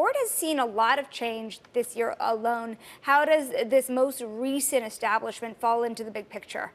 Ford has seen a lot of change this year alone. How does this most recent establishment fall into the big picture?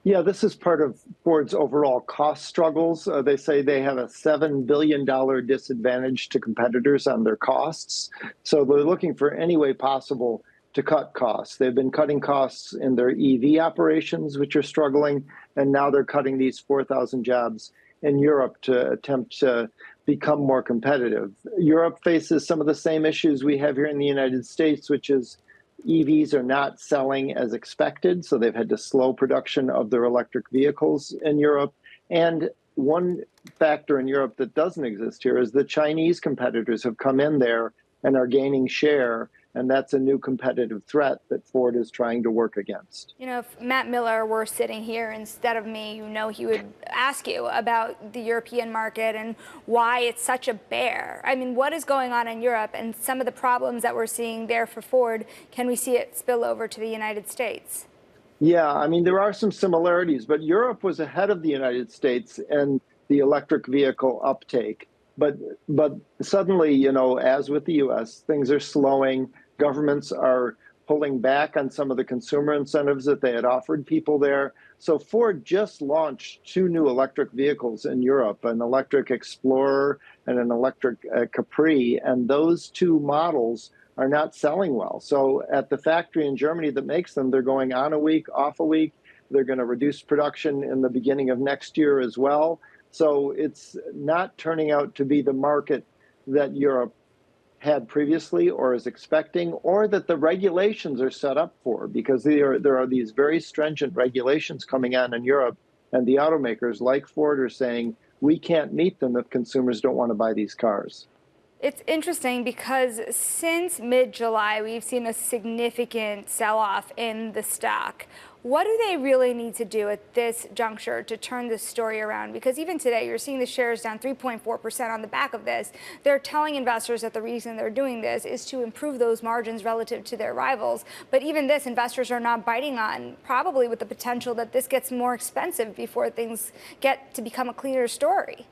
Yeah, this is part of Ford's overall cost struggles. They say they have a $7 billion disadvantage to competitors on their costs. So they're looking for any way possible to cut costs. They've been cutting costs in their EV operations, which are struggling, and now they're cutting these 4,000 jobs in Europe to attempt to become more competitive. Europe faces some of the same issues we have here in the United States, which is EVs are not selling as expected, so they've had to slow production of their electric vehicles in Europe. And one factor in Europe that doesn't exist here is the Chinese competitors have come in there and are gaining share, and that's a new competitive threat that Ford is trying to work against. You know, if Matt Miller were sitting here instead of me, he would ask you about the European market and why it's such a bear. I mean, what is going on in Europe and some of the problems that we're seeing there for Ford, can we see it spill over to the United States? Yeah, I mean, there are some similarities, but Europe was ahead of the United States in the electric vehicle uptake. But suddenly, as with the US, things are slowing. Governments are pulling back on some of the consumer incentives that they had offered people there. So Ford just launched two new electric vehicles in Europe, an electric Explorer and an electric Capri, and those two models are not selling well. So at the factory in Germany that makes them, they're going on a week, off a week. They're going to reduce production in the beginning of next year as well. So it's not turning out to be the market that Europe had previously or is expecting, or that the regulations are set up for, because there are these very stringent regulations coming on in Europe, and the automakers like Ford are saying, we can't meet them if consumers don't want to buy these cars. It's interesting because since mid-July, we've seen a significant sell-off in the stock. What do they really need to do at this juncture to turn this story around? Because even today, you're seeing the shares down 3.4% on the back of this. They're telling investors that the reason they're doing this is to improve those margins relative to their rivals. But even this, investors are not biting on, probably with the potential that this gets more expensive before things get to become a cleaner story.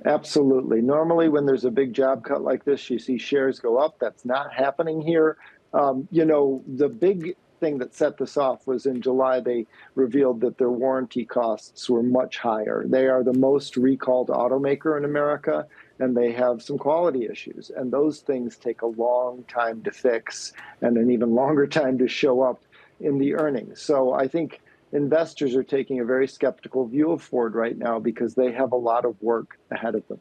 Absolutely. Normally, when there's a big job cut like this, you see shares go up. That's not happening here. The big thing that set this off was in July, they revealed that their warranty costs were much higher. They are the most recalled automaker in America, and they have some quality issues. And those things take a long time to fix and an even longer time to show up in the earnings. So I think investors are taking a very skeptical view of Ford right now because they have a lot of work ahead of them.